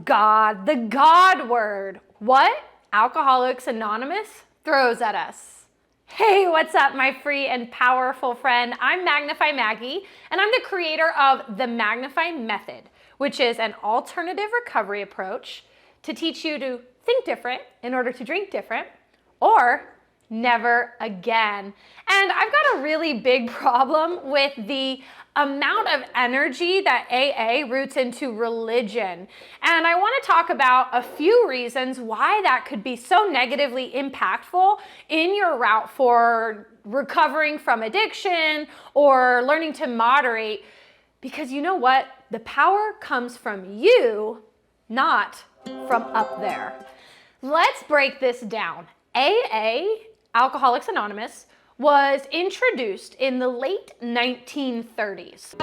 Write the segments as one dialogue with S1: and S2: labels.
S1: God, the God word. What Alcoholics Anonymous throws at us. Hey, what's up, my free and powerful friend? I'm Magnify Maggie, and I'm the creator of the Magnify Method, which is an alternative recovery approach to teach you to think different in order to drink different, or never again. And I've got a really big problem with the amount of energy that AA roots into religion. And I want to talk about a few reasons why that could be so negatively impactful in your route for recovering from addiction or learning to moderate. Because you know what? The power comes from you, not from up there. Let's break this down. AA, Alcoholics Anonymous, was introduced in the late 1930s.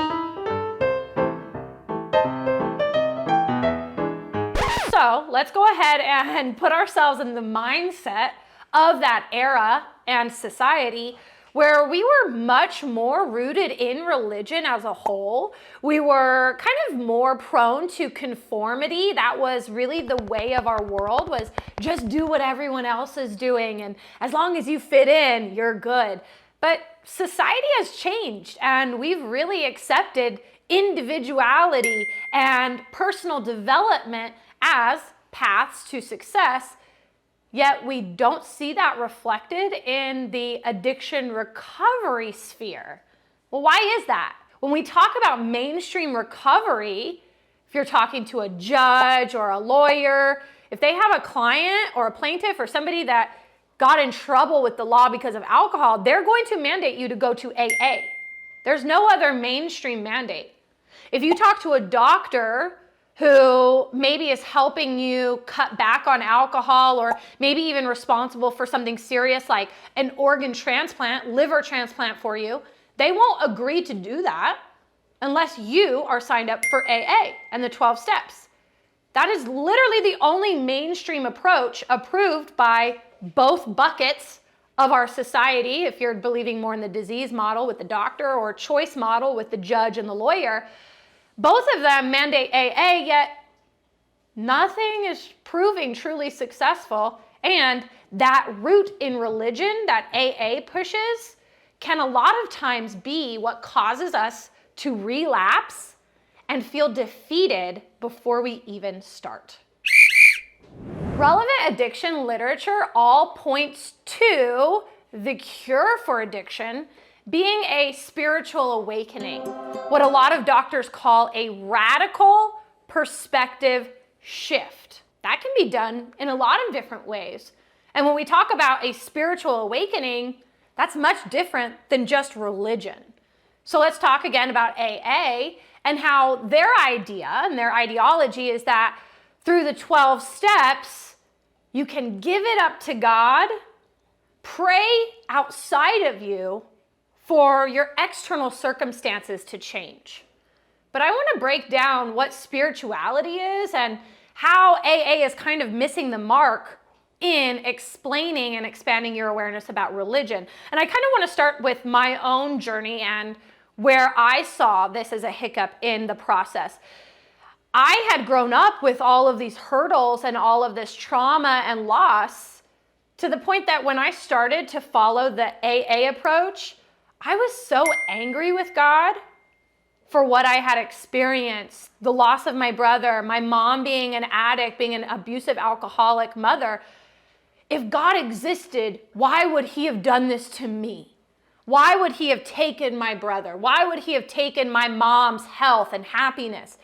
S1: So let's go ahead and put ourselves in the mindset of that era and society where we were much more rooted in religion as a whole. We were kind of more prone to conformity. That was really the way of our world, was just do what everyone else is doing, and as long as you fit in, you're good. But society has changed, and we've really accepted individuality and personal development as paths to success. Yet we don't see that reflected in the addiction recovery sphere. Well, why is that? When we talk about mainstream recovery, if you're talking to a judge or a lawyer, if they have a client or a plaintiff or somebody that got in trouble with the law because of alcohol, they're going to mandate you to go to AA. There's no other mainstream mandate. If you talk to a doctor who maybe is helping you cut back on alcohol, or maybe even responsible for something serious like an organ transplant, liver transplant for you, they won't agree to do that unless you are signed up for AA and the 12 steps. That is literally the only mainstream approach approved by both buckets of our society, if you're believing more in the disease model with the doctor or choice model with the judge and the lawyer. Both of them mandate AA, yet nothing is proving truly successful. And that root in religion that AA pushes can a lot of times be what causes us to relapse and feel defeated before we even start. Relevant addiction literature all points to the cure for addiction being a spiritual awakening, what a lot of doctors call a radical perspective shift. That can be done in a lot of different ways. And when we talk about a spiritual awakening, that's much different than just religion. So let's talk again about AA and how their idea and their ideology is that through the 12 steps, you can give it up to God, pray outside of you, for your external circumstances to change. But I want to break down what spirituality is and how AA is kind of missing the mark in explaining and expanding your awareness about religion. And I kind of want to start with my own journey and where I saw this as a hiccup in the process. I had grown up with all of these hurdles and all of this trauma and loss to the point that when I started to follow the AA approach, I was so angry with God for what I had experienced, the loss of my brother, my mom being an addict, being an abusive alcoholic mother. If God existed, why would he have done this to me? Why would he have taken my brother? Why would he have taken my mom's health and happiness?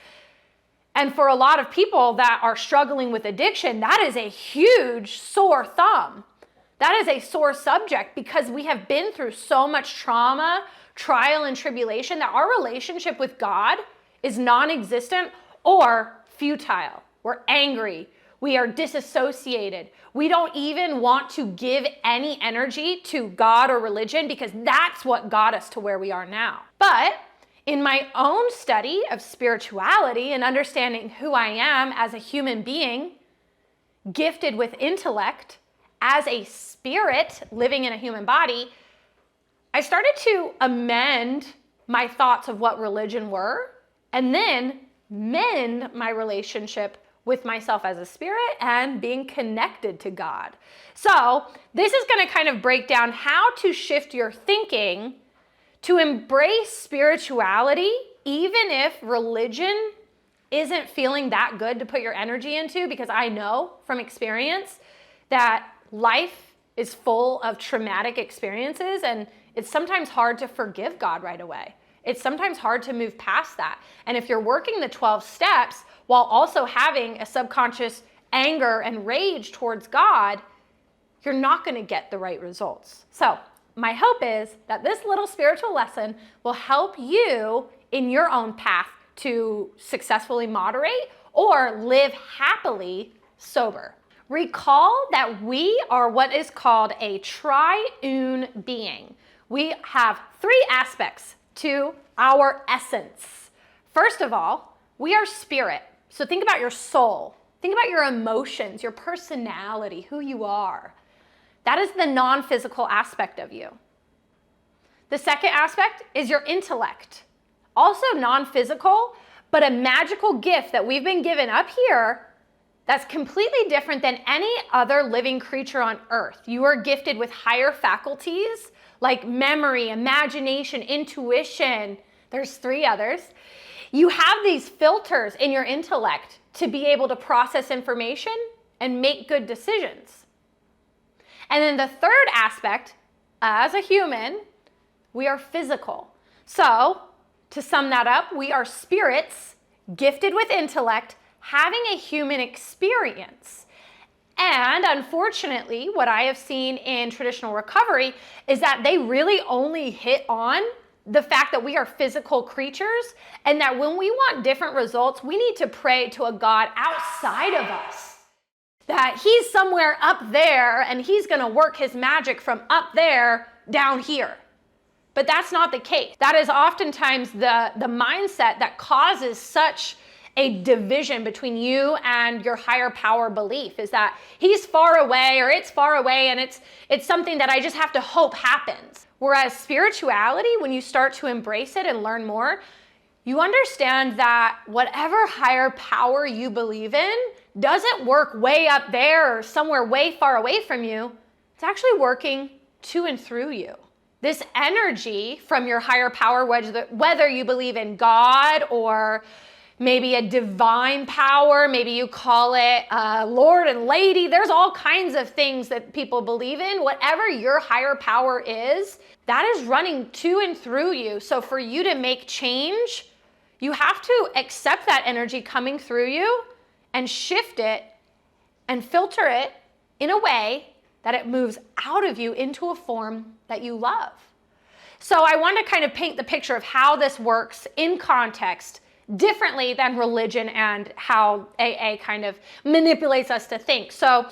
S1: And for a lot of people that are struggling with addiction, that is a huge sore thumb. That is a sore subject because we have been through so much trauma, trial, and tribulation that our relationship with God is non-existent or futile. We're angry. We are disassociated. We don't even want to give any energy to God or religion because that's what got us to where we are now. But in my own study of spirituality and understanding who I am as a human being, gifted with intellect, as a spirit living in a human body, I started to amend my thoughts of what religion were and then mend my relationship with myself as a spirit and being connected to God. So this is going to kind of break down how to shift your thinking to embrace spirituality, even if religion isn't feeling that good to put your energy into, because I know from experience that life is full of traumatic experiences, and it's sometimes hard to forgive God right away. It's sometimes hard to move past that. And if you're working the 12 steps while also having a subconscious anger and rage towards God, you're not going to get the right results. So my hope is that this little spiritual lesson will help you in your own path to successfully moderate or live happily sober. Recall that we are what is called a triune being. We have 3 aspects to our essence. First of all, we are spirit. So think about your soul. Think about your emotions, your personality, who you are. That is the non-physical aspect of you. The second aspect is your intellect. Also non-physical, but a magical gift that we've been given up here that's completely different than any other living creature on earth. You are gifted with higher faculties like memory, imagination, intuition. There's 3 others. You have these filters in your intellect to be able to process information and make good decisions. And then the third aspect, as a human, we are physical. So, to sum that up, we are spirits gifted with intellect, having a human experience. And unfortunately, what I have seen in traditional recovery is that they really only hit on the fact that we are physical creatures, and that when we want different results, we need to pray to a God outside of us. That he's somewhere up there and he's going to work his magic from up there down here. But that's not the case. That is oftentimes the mindset that causes such a division between you and your higher power belief, is that he's far away or it's far away and it's something that I just have to hope happens. Whereas spirituality, when you start to embrace it and learn more, you understand that whatever higher power you believe in doesn't work way up there or somewhere way far away from you. It's actually working to and through you. This energy from your higher power, whether you believe in God or maybe a divine power, maybe you call it Lord and Lady. There's all kinds of things that people believe in. Whatever your higher power is, that is running to and through you. So for you to make change, you have to accept that energy coming through you and shift it and filter it in a way that it moves out of you into a form that you love. So I want to kind of paint the picture of how this works in context differently than religion and how AA kind of manipulates us to think. So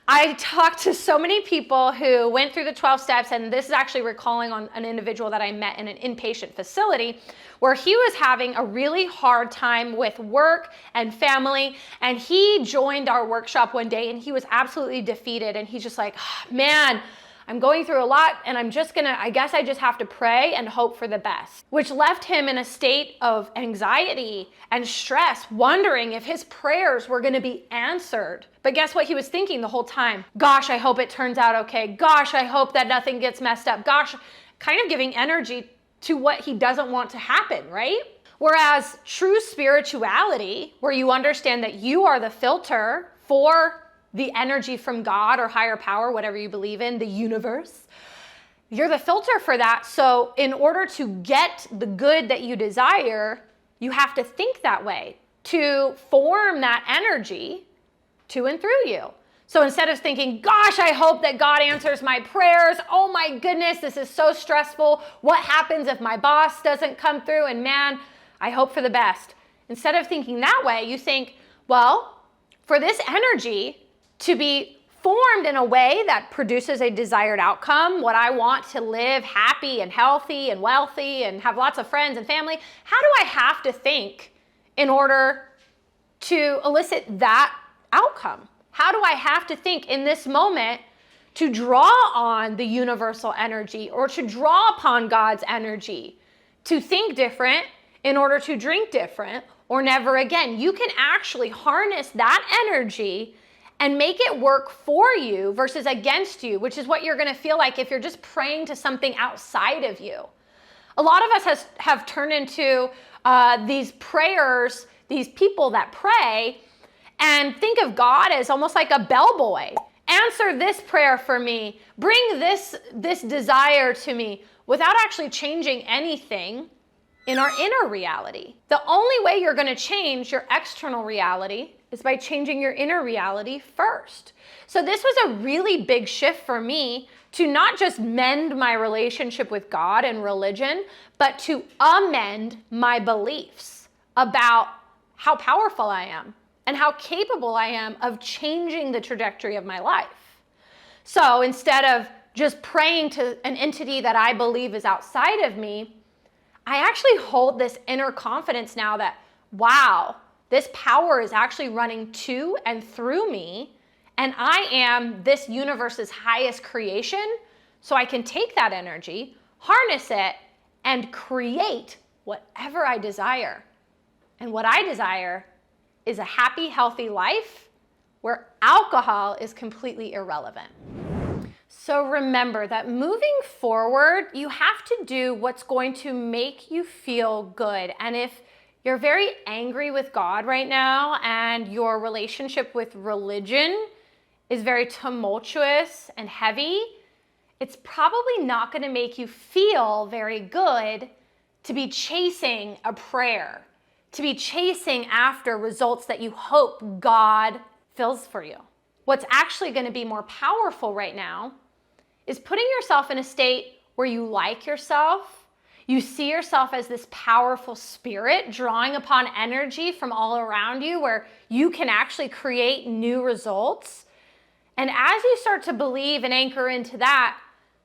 S1: I talked to so many people who went through the 12 steps, and this is actually recalling on an individual that I met in an inpatient facility where he was having a really hard time with work and family, and he joined our workshop one day and he was absolutely defeated, and he's just like, oh, man, I'm going through a lot and I guess I just have to pray and hope for the best, which left him in a state of anxiety and stress, wondering if his prayers were going to be answered. But guess what he was thinking the whole time? Gosh, I hope it turns out okay. Gosh, I hope that nothing gets messed up. Gosh, kind of giving energy to what he doesn't want to happen, right? Whereas true spirituality, where you understand that you are the filter for the energy from God or higher power, whatever you believe in, the universe. You're the filter for that. So in order to get the good that you desire, you have to think that way to form that energy to and through you. So instead of thinking, gosh, I hope that God answers my prayers. Oh my goodness, this is so stressful. What happens if my boss doesn't come through? And man, I hope for the best. Instead of thinking that way, you think, well, for this energy to be formed in a way that produces a desired outcome, what I want to live happy and healthy and wealthy and have lots of friends and family, how do I have to think in order to elicit that outcome? How do I have to think in this moment to draw on the universal energy or to draw upon God's energy, to think different in order to drink different, or never again. You can actually harness that energy and make it work for you versus against you, which is what you're going to feel like if you're just praying to something outside of you. A lot of us have turned into these prayers, these people that pray, and think of God as almost like a bellboy. Answer this prayer for me. Bring this desire to me, without actually changing anything in our inner reality. The only way you're going to change your external reality is by changing your inner reality first. So this was a really big shift for me to not just mend my relationship with God and religion, but to amend my beliefs about how powerful I am and how capable I am of changing the trajectory of my life. So instead of just praying to an entity that I believe is outside of me, I actually hold this inner confidence now that, wow, this power is actually running to and through me, and I am this universe's highest creation, so I can take that energy, harness it, and create whatever I desire. And what I desire is a happy, healthy life where alcohol is completely irrelevant. So remember that moving forward, you have to do what's going to make you feel good. And if you're very angry with God right now and your relationship with religion is very tumultuous and heavy, it's probably not going to make you feel very good to be chasing a prayer, to be chasing after results that you hope God fills for you. What's actually going to be more powerful right now is putting yourself in a state where you like yourself, you see yourself as this powerful spirit drawing upon energy from all around you where you can actually create new results. And as you start to believe and anchor into that,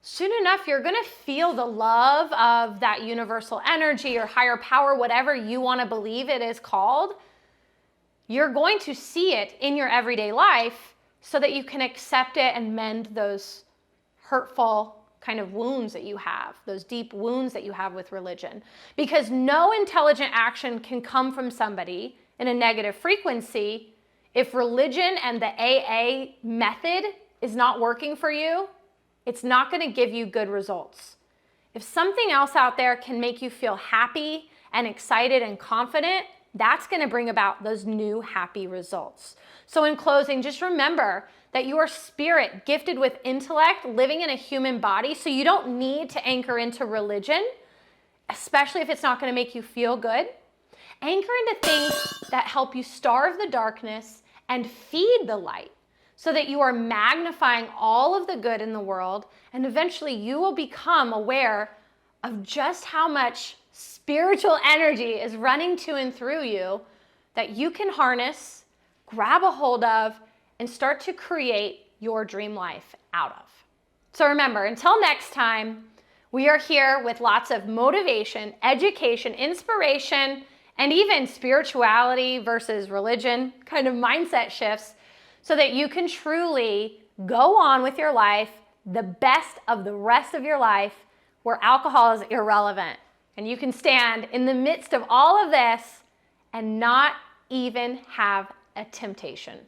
S1: soon enough, you're going to feel the love of that universal energy or higher power, whatever you want to believe it is called. You're going to see it in your everyday life so that you can accept it and mend those hurtful kind of wounds that you have, those deep wounds that you have with religion. Because no intelligent action can come from somebody in a negative frequency if religion and the AA method is not working for you. It's not going to give you good results. If something else out there can make you feel happy and excited and confident, that's going to bring about those new happy results. So in closing, just remember that you are spirit, gifted with intellect, living in a human body, so you don't need to anchor into religion, especially if it's not going to make you feel good. Anchor into things that help you starve the darkness and feed the light, so that you are magnifying all of the good in the world, and eventually you will become aware of just how much spiritual energy is running to and through you that you can harness, grab a hold of, and start to create your dream life out of. So remember, until next time, we are here with lots of motivation, education, inspiration, and even spirituality versus religion kind of mindset shifts so that you can truly go on with your life, the best of the rest of your life, where alcohol is irrelevant. And you can stand in the midst of all of this and not even have a temptation.